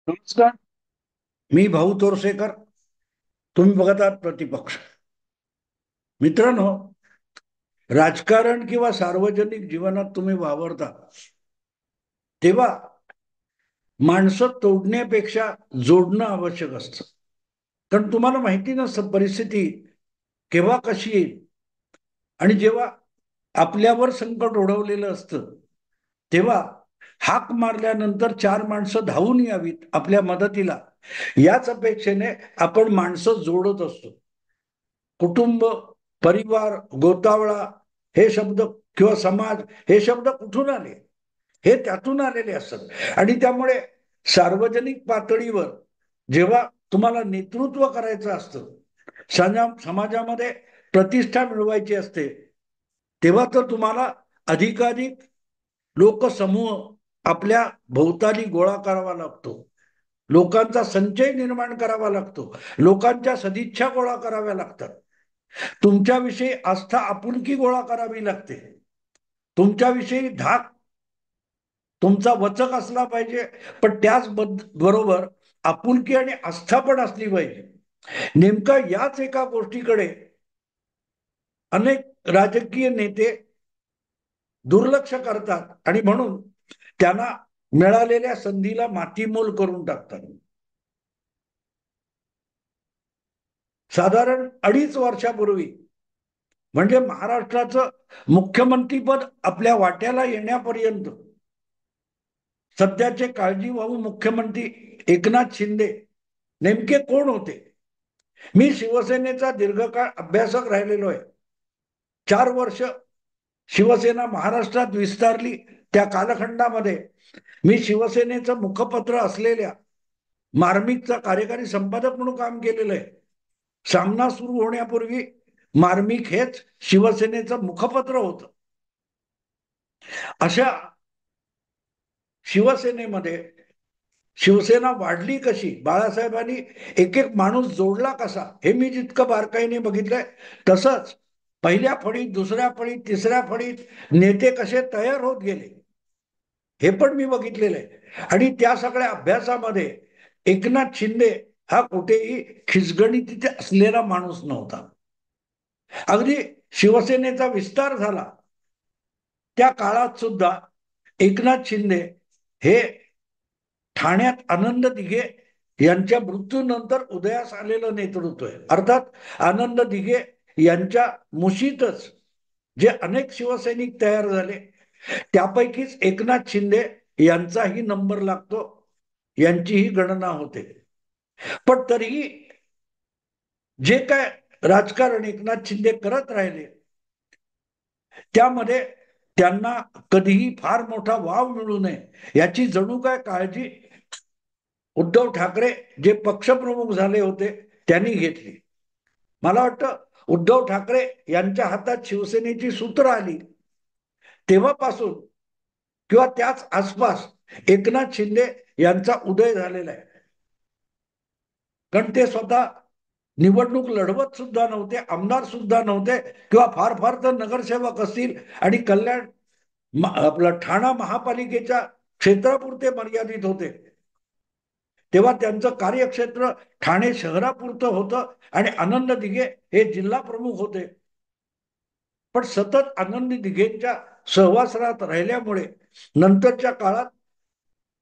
नमस्कार. मी भाऊ तोरसेकर. तुम्ही बघत आहात प्रतिपक्ष. मित्रांनो, राजकारण किंवा सार्वजनिक जीवनात तुम्ही वावरता तेव्हा माणसं तोडण्यापेक्षा जोडणं आवश्यक असतं. कारण तुम्हाला माहिती नसतं परिस्थिती केव्हा कशी येईल. आणि जेव्हा आपल्यावर संकट ओढवलेलं असतं तेव्हा हाक मारल्यानंतर चार माणसं धावून यावीत आपल्या मदतीला, याच अपेक्षेने आपण माणसं जोडत असतो. कुटुंब, परिवार, गोतावळा हे शब्द किंवा समाज हे शब्द कुठून आले? हे त्यातून आलेले असतात. आणि त्यामुळे सार्वजनिक पातळीवर जेव्हा तुम्हाला नेतृत्व करायचं असतं, समाजामध्ये प्रतिष्ठा मिळवायची असते, तेव्हा तर तुम्हाला अधिकाधिक लोकसमूह आपल्या भोवताली गोळा करावा लागतो. लोकांचा संचय निर्माण करावा लागतो. लोकांच्या सदिच्छा गोळा कराव्या लागतात. तुमच्याविषयी आस्था, आपुलकी गोळा करावी लागते. तुमच्याविषयी धाक, तुमचा वचक असला पाहिजे, पण त्याच बरोबर आपुलकी आणि आस्था पण असली पाहिजे. नेमका याच एका गोष्टीकडे अनेक राजकीय नेते दुर्लक्ष करतात आणि म्हणून त्यांना मिळालेल्या संधीला मातीमोल करून टाकतात. साधारण 2.5 वर्षापूर्वी, म्हणजे महाराष्ट्राचं मुख्यमंत्रीपद आपल्या वाट्याला येण्यापर्यंत, सध्याचे काळजीवाहू मुख्यमंत्री एकनाथ शिंदे नेमके कोण होते? मी शिवसेनेचा दीर्घकाळ अभ्यासक राहिलेलो आहे. 4 वर्ष शिवसेना महाराष्ट्रात विस्तारली. त्या कालखंडामध्ये मी शिवसेनेचं मुखपत्र असलेल्या मार्मिकचा कार्यकारी संपादक म्हणून काम केलेलं आहे. सामना सुरू होण्यापूर्वी मार्मिक हेच शिवसेनेचं मुखपत्र होतं. अशा शिवसेनेमध्ये शिवसेना वाढली कशी, बाळासाहेबांनी एक एक माणूस जोडला कसा, हे मी जितकं बारकाईने बघितलंय, तसंच पहिल्या फळीत, दुसऱ्या फळीत, तिसऱ्या फळीत नेते कसे तयार होत गेले हे पण मी बघितलेलं आहे. आणि त्या सगळ्या अभ्यासामध्ये एकनाथ शिंदे हा कुठेही खिचगणित असलेला माणूस नव्हता. अगदी शिवसेनेचा विस्तार झाला त्या काळात सुद्धा एकनाथ शिंदे हे ठाण्यात आनंद दिघे यांच्या मृत्यूनंतर उदयास आलेलं नेतृत्व आहे. अर्थात आनंद दिघे यांच्या मुशीतच जे अनेक शिवसैनिक तयार झाले, त्यापैकीच एकनाथ शिंदे यांचाही नंबर लागतो, यांचीही गणना होते. पण तरीही जे काय राजकारण एकनाथ शिंदे करत राहिले, त्यामध्ये त्यांना कधीही फार मोठा वाव मिळू नये याची जणू काय काळजी उद्धव ठाकरे जे पक्षप्रमुख झाले होते त्यांनी घेतली. मला वाटतं उद्धव ठाकरे यांच्या हातात शिवसेनेची सूत्र आली तेव्हापासून किंवा त्याच आसपास एकनाथ शिंदे यांचा उदय झालेला आहे. कारण ते स्वतः निवडणूक लढवत सुद्धा नव्हते, आमदार सुद्धा नव्हते, किंवा फार फार तर नगरसेवक असतील आणि कल्याण आपलं ठाणा महापालिकेच्या क्षेत्रापुरते मर्यादित होते. तेव्हा त्यांचं कार्यक्षेत्र ठाणे शहरापुरतं होतं आणि आनंद दिघे हे जिल्हा प्रमुख होते. पण सतत आनंद दिघेंच्या सहवासात राहिल्यामुळे नंतरच्या काळात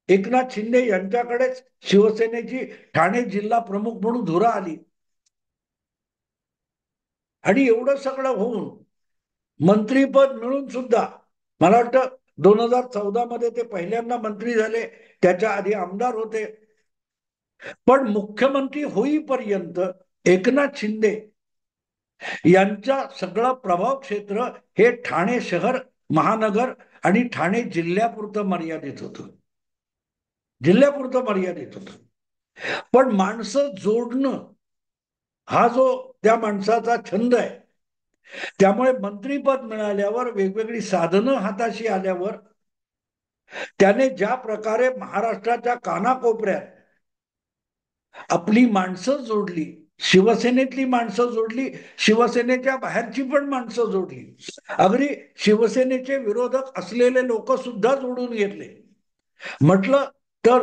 एकनाथ शिंदे यांच्याकडेच शिवसेनेची ठाणे जिल्हा प्रमुख म्हणून धुरा आली. आणि एवढं सगळं होऊन मंत्रीपद मिळून सुद्धा मला वाटतं 2014 मध्ये ते पहिल्यांदा मंत्री झाले, त्याच्या आधी आमदार होते. पण मुख्यमंत्री होईपर्यंत एकनाथ शिंदे यांचा सगळं प्रभाव क्षेत्र हे ठाणे शहर, महानगर आणि ठाणे जिल्ह्यापुरतं मर्यादित होतं. जिल्ह्यापुरतं मर्यादित होतं. पण माणसं जोडणं हा जो त्या माणसाचा छंद आहे, त्यामुळे मंत्रीपद मिळाल्यावर, वेगवेगळी साधनं हाताशी आल्यावर त्याने ज्या प्रकारे महाराष्ट्राच्या कानाकोपऱ्यात आपली माणसं जोडली, शिवसेनेतली माणसं जोडली, शिवसेनेच्या बाहेरची पण माणसं जोडली, अगदी शिवसेनेचे विरोधक असलेले लोक सुद्धा जोडून घेतले. म्हटलं तर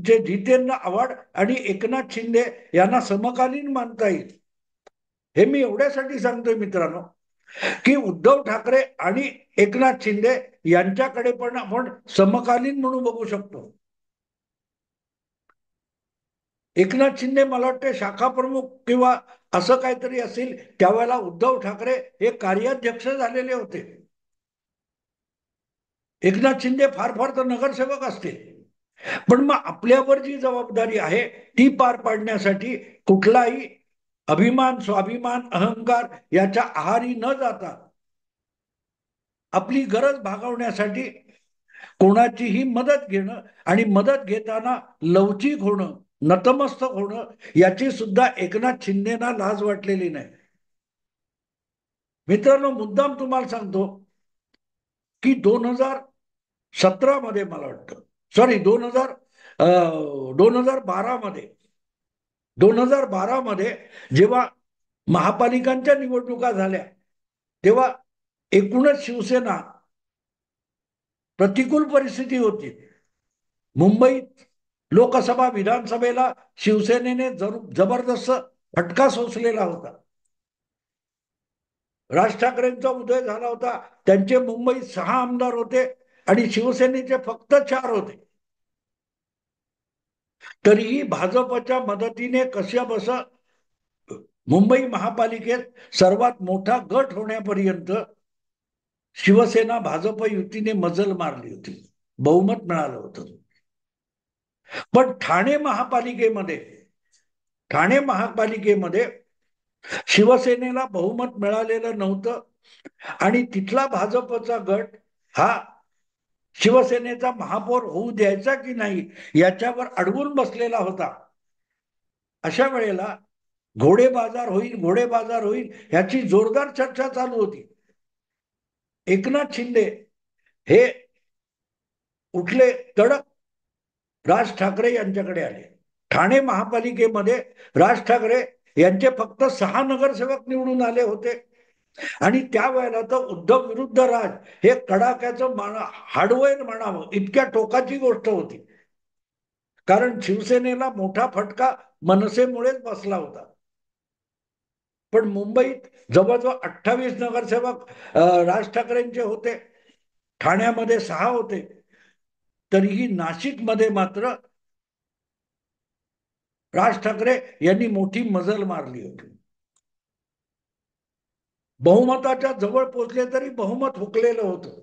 जे जितेंद्र आव्हाड आणि एकनाथ शिंदे यांना समकालीन मानता येईल. हे मी एवढ्यासाठी सांगतोय मित्रांनो, की उद्धव ठाकरे आणि एकनाथ शिंदे यांच्याकडे पण आपण समकालीन म्हणून बघू शकतो. एकनाथ शिंदे मला वाटतं शाखा प्रमुख किंवा असं काहीतरी असेल, त्यावेळेला उद्धव ठाकरे हे कार्याध्यक्ष झालेले होते. एकनाथ शिंदे फार फार तर नगरसेवक असतील. पण मग आपल्यावर जी जबाबदारी आहे ती पार पाडण्यासाठी कुठलाही अभिमान, स्वाभिमान, अहंकार याच्या आहारी न जाता आपली गरज भागवण्यासाठी कोणाचीही मदत घेणं आणि मदत घेताना लवचिक होणं, नतमस्तक होणं, याची सुद्धा एकनाथ शिंदेना लाज वाटलेली नाही. मित्रांनो, मुद्दाम तुम्हाला सांगतो की 2017 मध्ये मला वाटतं, सॉरी 2012 मध्ये, 2012 मध्ये जेव्हा महापालिकांच्या निवडणुका झाल्या, तेव्हा एकूणच शिवसेना प्रतिकूल परिस्थिती होती. मुंबईत लोकसभा, विधानसभेला शिवसेनेने जबरदस्त फटका सोसलेला होता. राज ठाकरेंचा उदय झाला होता. त्यांचे मुंबईत 6 आमदार होते आणि शिवसेनेचे फक्त 4 होते. तरीही भाजपच्या मदतीने कशा बस मुंबई महापालिकेत सर्वात मोठा गट होण्यापर्यंत शिवसेना भाजप युतीने मजल मारली होती, बहुमत मिळालं होतं. पण ठाणे महापालिकेमध्ये शिवसेनेला बहुमत मिळालेलं नव्हतं आणि तिथला भाजपचा गट हा शिवसेनेचा महापौर होऊ द्यायचा की नाही याच्यावर अडवून बसलेला होता. अशा वेळेला घोडे बाजार होईल याची जोरदार चर्चा चालू होती. एकनाथ शिंदे हे उठले, तडक राज ठाकरे यांच्याकडे आले. ठाणे महापालिकेमध्ये राज ठाकरे यांचे फक्त 6 नगरसेवक निवडून आले होते आणि त्यावेळेला तर उद्धव विरुद्ध राज हे कडाक्याचं हार्डवेअर म्हणावं इतक्या टोकाची गोष्ट होती. कारण शिवसेनेला मोठा फटका मनसेमुळेच बसला होता. पण मुंबईत जवळजवळ 28 नगरसेवक राज ठाकरेंचे होते, ठाण्यामध्ये 6 होते. तरीही नाशिकमध्ये मात्र राज ठाकरे यांनी मोठी मजल मारली होती. बहुमताच्या जवळ पोहोचले तरी बहुमत हुकलेलं होतं.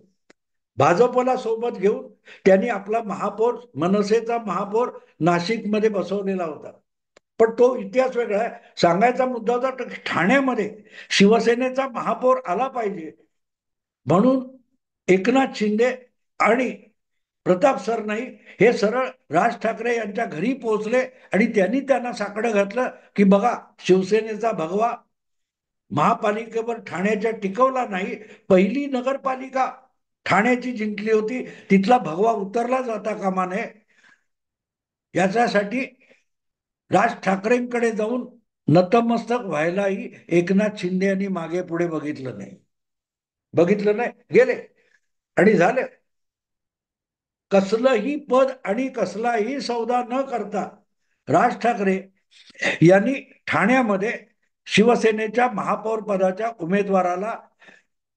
भाजपला सोबत घेऊन त्यांनी आपला महापौर, मनसेचा महापौर नाशिकमध्ये बसवलेला होता. पण तो इतिहास वेगळा आहे. सांगायचा मुद्दा होता ठाण्यामध्ये शिवसेनेचा महापौर आला पाहिजे म्हणून एकनाथ शिंदे आणि प्रताप सरनाईक हे सरळ राज ठाकरे यांच्या घरी पोहोचले आणि त्यांना साकडं घातलं की बघा, शिवसेनेचा भगवा महापालिकेवर ठाण्याच्या टिकवला नाही. पहिली नगरपालिका ठाण्याची जिंकली होती, तिथला भगवा उतरला जाता कामा नये. याच्यासाठी राज ठाकरेंकडे जाऊन नतमस्तक व्हायलाही एकनाथ शिंदे यांनी मागे पुढे बघितलं नाही, गेले आणि झाले. कसलंही पद आणि कसलाही सौदा न करता राज ठाकरे यांनी ठाण्यामध्ये शिवसेनेच्या महापौर पदाच्या उमेदवाराला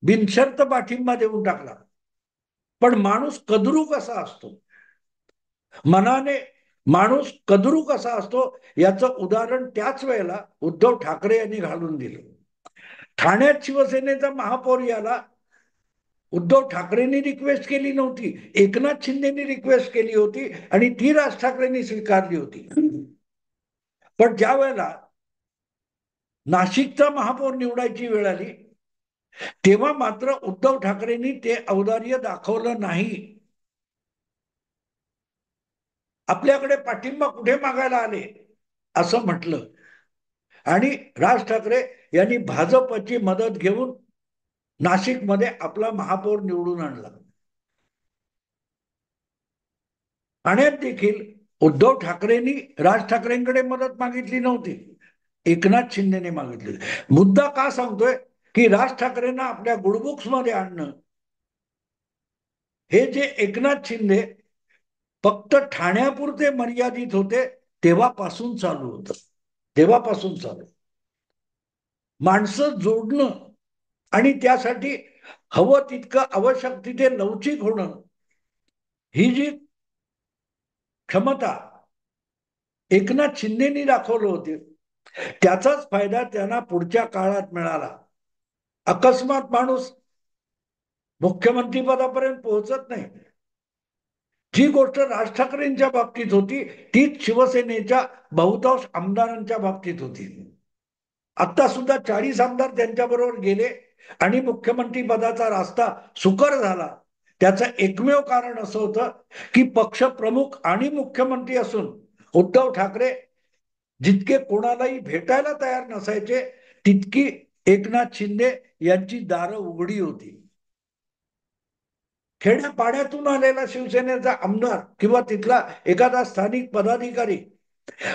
बिनशर्त पाठिंबा देऊन टाकला. पण माणूस कदरू कसा असतो, मनाने माणूस कदरू कसा असतो याचं उदाहरण त्याच वेळेला उद्धव ठाकरे यांनी घालून दिलं. ठाण्यात शिवसेनेचा महापौर याला उद्धव ठाकरेंनी रिक्वेस्ट केली नव्हती, एकनाथ शिंदेनी रिक्वेस्ट केली होती आणि ती राज ठाकरेंनी स्वीकारली होती. पण ज्या वेळेला नाशिकचा महापौर निवडायची वेळ आली तेव्हा मात्र उद्धव ठाकरेंनी ते औदार्य दाखवलं नाही. आपल्याकडे पाठिंबा कुठे मागायला आले असं म्हटलं आणि राज ठाकरे यांनी भाजपची मदत घेऊन नाशिकमध्ये आपला महापौर निवडून आणला. ठाण्यात देखील उद्धव ठाकरेंनी राज ठाकरेंकडे मदत मागितली नव्हती, एकनाथ शिंदेने मागितली. मुद्दा का सांगतोय की राज ठाकरेंना आपल्या गुडबुक्स मध्ये आणणं हे जे एकनाथ शिंदे फक्त ठाण्यापुरते मर्यादित होते, तेव्हापासून चालू होतं. तेव्हापासून चालू. माणसं जोडणं आणि त्यासाठी हवं तितकं आवश्यक तिथे लवचिक होणं, ही जी क्षमता एकनाथ शिंदेनी दाखवलं होते, त्याचाच फायदा त्यांना पुढच्या काळात मिळाला. अकस्मात माणूस मुख्यमंत्री पदापर्यंत पोहोचत नाही. जी गोष्ट राज ठाकरेंच्या बाबतीत होती, तीच शिवसेनेच्या बहुतांश आमदारांच्या बाबतीत होती. आता सुद्धा 40 आमदार त्यांच्याबरोबर गेले आणि मुख्यमंत्री पदाचा रास्ता सुकर झाला. त्याचं एकमेव कारण असं होतं की पक्ष प्रमुख आणि मुख्यमंत्री असून उद्धव ठाकरे जितके कोणालाही भेटायला तयार नसायचे, तितकी एकनाथ शिंदे यांची दारं उघडी होती. खेड्यापाड्यातून आलेला शिवसेनेचा आमदार किंवा तिथला एखादा स्थानिक पदाधिकारी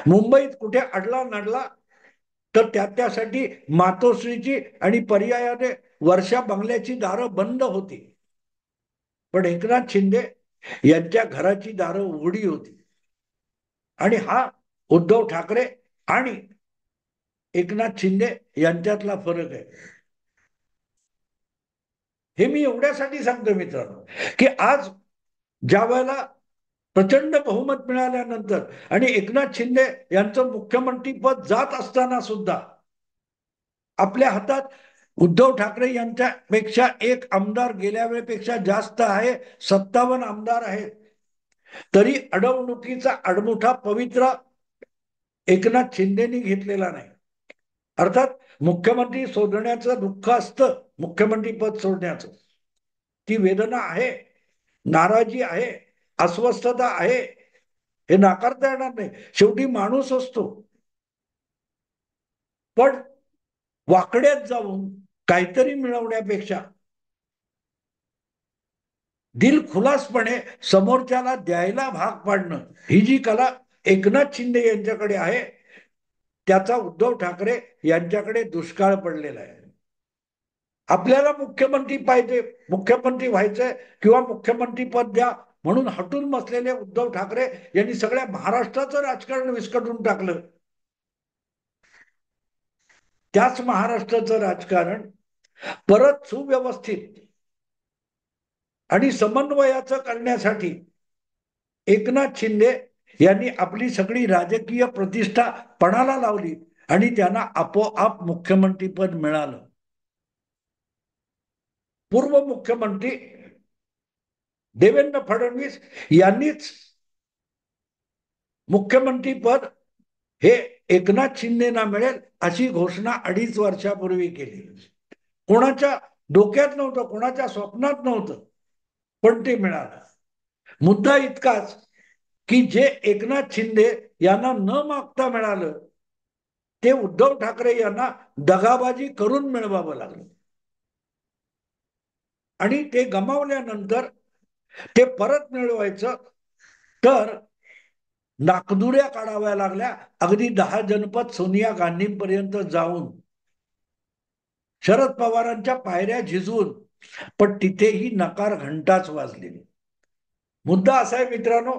मुंबईत कुठे अडला नडला तर त्यासाठी मातोश्रीची आणि पर्यायाने वर्षा बंगल्याची दारं बंद होती. पण एकनाथ शिंदे यांच्या घराची दारं उघडी होती. आणि हा उद्धव ठाकरे आणि एकनाथ शिंदे यांच्यातला फरक आहे. हे मी एवढ्यासाठी सांगतो मित्रांनो, की आज ज्या वेळेला प्रचंड बहुमत मिळाल्यानंतर आणि एकनाथ शिंदे यांचं मुख्यमंत्री पद जात असताना सुद्धा आपल्या हातात उद्धव ठाकरे यांच्यापेक्षा एक आमदार गेल्या वेळेपेक्षा जास्त आहे, 57 आमदार आहेत. तरी अडवणुकीचा अडमुठा पवित्र एकनाथ शिंदेनी घेतलेला नाही. अर्थात मुख्यमंत्री सोडण्याचं दुःख असतं, मुख्यमंत्री पद सोडण्याचं, ती वेदना आहे, नाराजी आहे, अस्वस्थता आहे, हे नाकारता येणार नाही. शेवटी माणूस असतो. पण वाकड्यात जाऊन काहीतरी मिळवण्यापेक्षा दिलखुलासपणे समोरच्याला द्यायला भाग पाडणं, ही जी कला एकनाथ शिंदे यांच्याकडे आहे, त्याचा उद्धव ठाकरे यांच्याकडे दुष्काळ पडलेला आहे. आपल्याला मुख्यमंत्री पाहिजे, मुख्यमंत्री व्हायचंय किंवा मुख्यमंत्री पद द्या म्हणून हटून बसलेले उद्धव ठाकरे यांनी सगळ्या महाराष्ट्राचं राजकारण विस्कटून टाकलं. त्याच महाराष्ट्राचं राजकारण परत सुव्यवस्थित आणि समन्वयाचं करण्यासाठी एकनाथ शिंदे यांनी आपली सगळी राजकीय प्रतिष्ठा पणाला लावली आणि त्यांना आपोआप मुख्यमंत्रीपद मिळालं. पूर्व मुख्यमंत्री देवेंद्र फडणवीस यांनीच मुख्यमंत्री पद हे एकनाथ शिंदेना मिळेल अशी घोषणा 2.5 वर्षापूर्वी केली. कोणाच्या डोक्यात नव्हतं, कोणाच्या स्वप्नात नव्हतं, पण ते मिळालं. मुद्दा इतकाच की जे एकनाथ शिंदे यांना न मागता मिळालं, ते उद्धव ठाकरे यांना दगाबाजी करून मिळवावं लागलं. आणि ते गमावल्यानंतर ते परत मिळवायचं तर नाकदुऱ्या काढाव्या लागल्या, अगदी 10 जनपद सोनिया गांधींपर्यंत जाऊन शरद पवारांच्या पायऱ्या झिजवून, पण तिथेही नकार घंटाच वाजली. मुद्दा असा आहे मित्रांनो,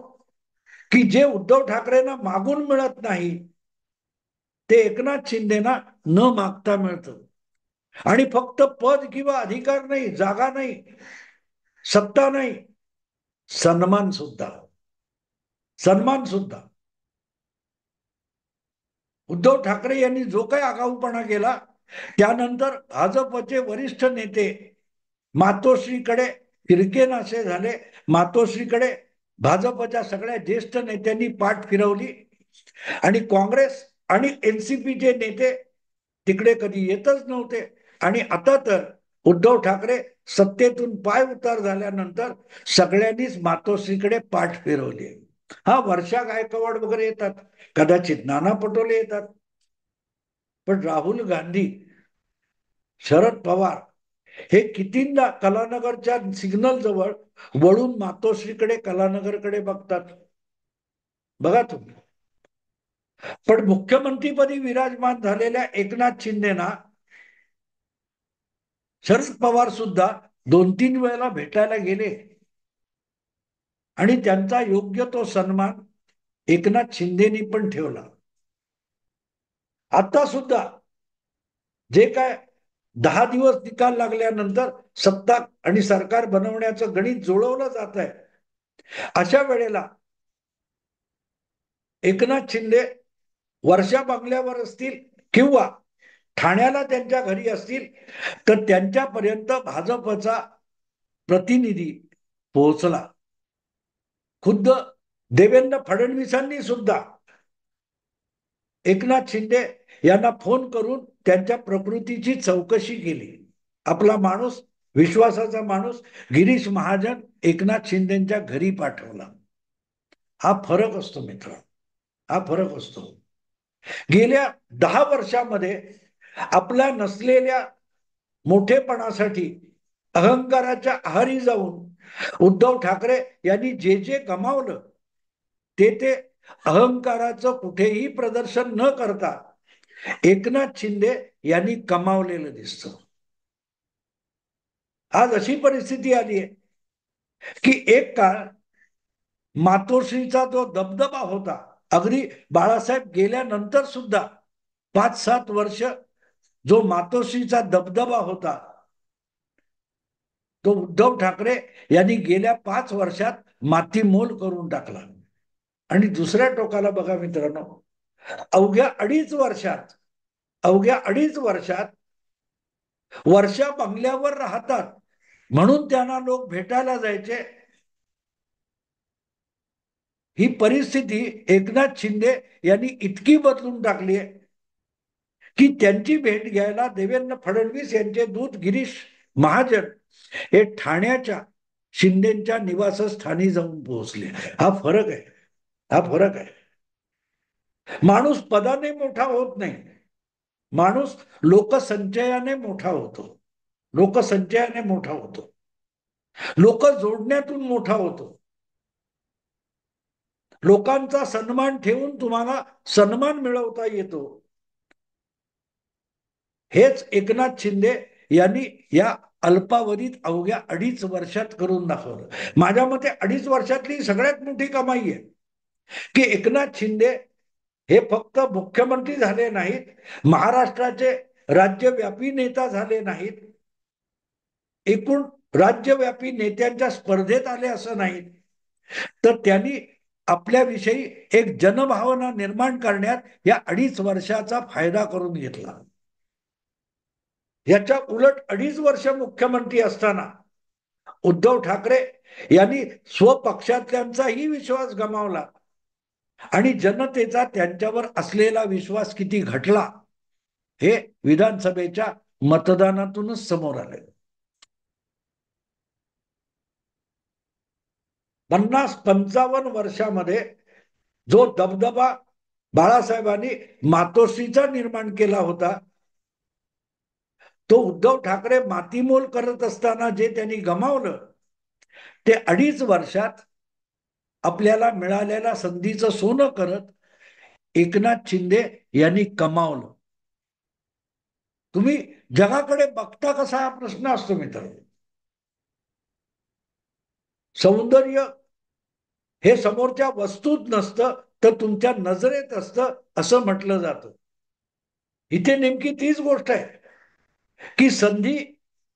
की जे उद्धव ठाकरेंना मागून मिळत नाही, ते एकनाथ शिंदेना न मागता मिळतं. आणि फक्त पद किंवा अधिकार नाही, जागा नाही, सत्ता नाही, सन्मान सुद्धा. सन्मान सुद्धा. उद्धव ठाकरे यांनी जो काही आगाऊपणा केला, त्यानंतर भाजपचे वरिष्ठ नेते मातोश्रीकडे फिरकेनासे झाले. मातोश्रीकडे भाजपच्या सगळ्या ज्येष्ठ नेत्यांनी पाठ फिरवली आणि काँग्रेस आणि एनसीपीचे नेते तिकडे कधी येतच नव्हते. आणि आता तर उद्धव ठाकरे सत्तेतून पाय उतार झाल्यानंतर सगळ्यांनीच मातोश्रीकडे पाठ फिरवली. हा, वर्षा गायकवाड वगैरे येतात, कदाचित नाना पटोले येतात, पण राहुल गांधी, शरद पवार हे कितींदा कलानगरच्या सिग्नल जवळ वळून मातोश्रीकडे, कलानगरकडे बघतात. बघा तुम्ही. पण मुख्यमंत्रीपदी विराजमान झालेल्या एकनाथ शिंदेना शरद पवार सुद्धा 2-3 वेळेला भेटायला गेले आणि त्यांचा योग्य तो सन्मान एकनाथ शिंदेनी पण ठेवला. आता सुद्धा जे काय 10 दिवस निकाल लागल्यानंतर सत्ता आणि सरकार बनवण्याचं गणित जुळवलं जात आहे, अशा वेळेला एकनाथ शिंदे वर्षा बंगल्यावर असतील किंवा ठाण्याला त्यांच्या घरी असतील, तर त्यांच्यापर्यंत भाजपचा प्रतिनिधी पोहोचला. खुद्द देवेंद्र फडणवीसांनी सुद्धा एकनाथ शिंदे यांना फोन करून त्यांच्या प्रकृतीची चौकशी केली. आपला माणूस, विश्वासाचा माणूस गिरीश महाजन एकनाथ शिंदेच्या घरी पाठवला. हा फरक असतो मित्र, हा फरक असतो. गेल्या 10 वर्षामध्ये आपल्या नसलेल्या मोठेपणासाठी अहंकाराच्या आहारी जाऊन उद्धव ठाकरे यांनी जे जे गमावलं ते अहंकाराचं कुठेही प्रदर्शन न करता एकनाथ शिंदे यांनी कमावलेलं दिसतं. आज अशी परिस्थिती आली आहे की एक काळ मातोश्रीचा जो दबदबा होता, अगदी बाळासाहेब गेल्यानंतर सुद्धा 5-7 वर्ष जो मातोश्रीचा दबदबा होता, तो उद्धव ठाकरे यांनी गेल्या 5 वर्षात मातीमोल करून टाकला. आणि दुसऱ्या टोकाला बघा मित्रांनो, अवघ्या अडीच वर्षात वर्षा बंगल्यावर राहतात म्हणून त्यांना लोक भेटायला जायचे. ही परिस्थिती एकनाथ शिंदे यांनी इतकी बदलून टाकली आहे की त्यांची भेट घ्यायला देवेंद्र फडणवीस यांचे दूत गिरीश महाजन हे ठाण्याच्या शिंदेच्या निवासस्थानी जाऊन पोहोचले. हा फरक आहे, हा फरक आहे. माणूस पदाने मोठा होत नाही, माणूस लोकसंचयाने मोठा होतो, लोकसंचयाने मोठा होतो, लोक जोडण्यातून मोठा होतो. लोकांचा सन्मान ठेवून तुम्हाला सन्मान मिळवता येतो. हेच एकनाथ शिंदे यांनी या अल्पावधीत अवघ्या 2.5 वर्षात करून दाखवलं. माझ्या मते 2.5 वर्षातली सगळ्यात मोठी कमाई आहे की एकनाथ शिंदे हे फक्त मुख्यमंत्री झाले नाहीत, महाराष्ट्राचे राज्यव्यापी नेता झाले नाहीत, एकूण राज्यव्यापी नेत्यांच्या स्पर्धेत आले असं नाही, तर त्यांनी आपल्याविषयी एक जनभावना निर्माण करण्यात या 2.5 वर्षाचा फायदा करून घेतला. याच्या उलट 2.5 वर्ष मुख्यमंत्री असताना उद्धव ठाकरे यांनी स्वपक्षातल्यांचाही विश्वास गमावला आणि जनतेचा त्यांच्यावर असलेला विश्वास किती घटला हे विधानसभेच्या मतदानातूनच समोर आले. 50-55 वर्षामध्ये जो दबदबा बाळासाहेबांनी मातोश्रीचा निर्माण केला होता, तो उद्धव ठाकरे मातीमोल करत असताना जे त्यांनी गमावलं, ते 2.5 वर्षात आपल्याला मिळालेल्या संधीचं सोनं करत एकनाथ शिंदे यांनी कमावलं. तुम्ही जगाकडे बघता कसा हा प्रश्न असतो मित्र. सौंदर्य हे समोरच्या वस्तूत नसतं तर तुमच्या नजरेत असतं असं म्हटलं जातं. इथे नेमकी तीच गोष्ट आहे की संधी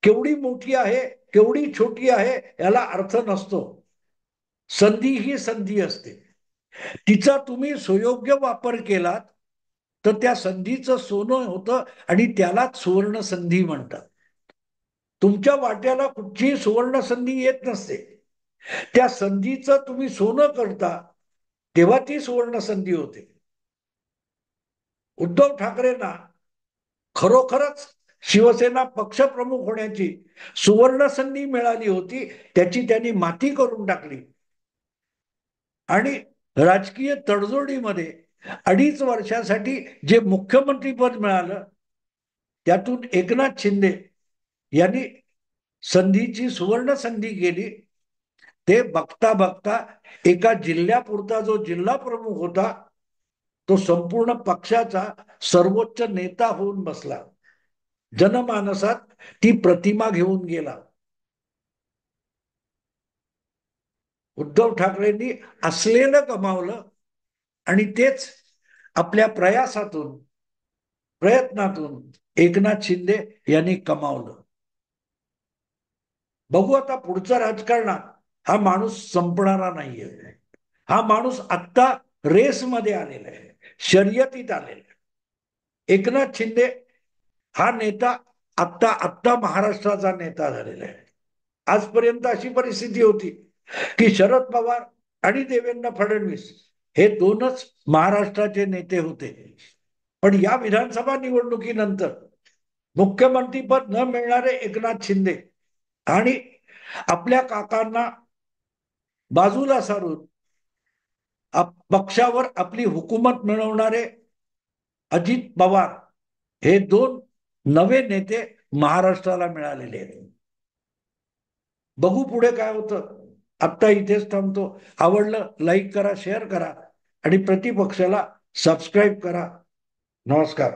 केवढी मोठी आहे केवढी छोटी आहे याला अर्थ नसतो. संधी ही संधी असते, तिचा तुम्ही सुयोग्य वापर केलात तर त्या संधीचं सोनं होतं आणि त्यालाच सुवर्ण संधी म्हणतात. तुमच्या वाट्याला कुठची सुवर्ण संधी येत नसते, त्या संधीचं तुम्ही सोनं करता तेव्हा ती सुवर्ण संधी होते. उद्धव ठाकरेंना खरोखरच शिवसेना पक्षप्रमुख होण्याची सुवर्ण संधी मिळाली होती, त्याची त्यांनी माती करून टाकली आणि राजकीय तडजोडीमध्ये 2.5 वर्षासाठी जे मुख्यमंत्रीपद मिळालं त्यातून एकनाथ शिंदे यांनी संधीची सुवर्ण संधी केली. ते बघता बघता एका जिल्ह्यापुरता जो जिल्हा प्रमुख होता तो संपूर्ण पक्षाचा सर्वोच्च नेता होऊन बसला, जनमानसात ती प्रतिमा घेऊन गेला. उद्धव ठाकरेंनी असलेलं कमावलं आणि तेच आपल्या प्रयत्नातून एकनाथ शिंदे यांनी कमावलं. बघू आता पुढचं राजकारणात हा माणूस संपणारा नाहीये. हा माणूस आत्ता रेसमध्ये आलेला आहे, शर्यतीत आलेला आहे. एकनाथ शिंदे हा नेता आत्ता आत्ता महाराष्ट्राचा नेता झालेला आहे. आजपर्यंत अशी परिस्थिती होती की शरद पवार आणि देवेंद्र फडणवीस हे दोनच महाराष्ट्राचे नेते होते. पण या विधानसभा निवडणुकीनंतर मुख्यमंत्रीपद न मिळणारे एकनाथ शिंदे आणि आपल्या काकांना बाजूला सारून पक्षावर आपली हुकूमत मिळवणारे अजित पवार हे दोन नवे नेते महाराष्ट्राला मिळालेले आहेत. बघू पुढे काय होतं. आत्ता इथेच थांबतो. आवडलं लाईक करा, शेअर करा आणि प्रतिपक्षाला सबस्क्राईब करा. नमस्कार.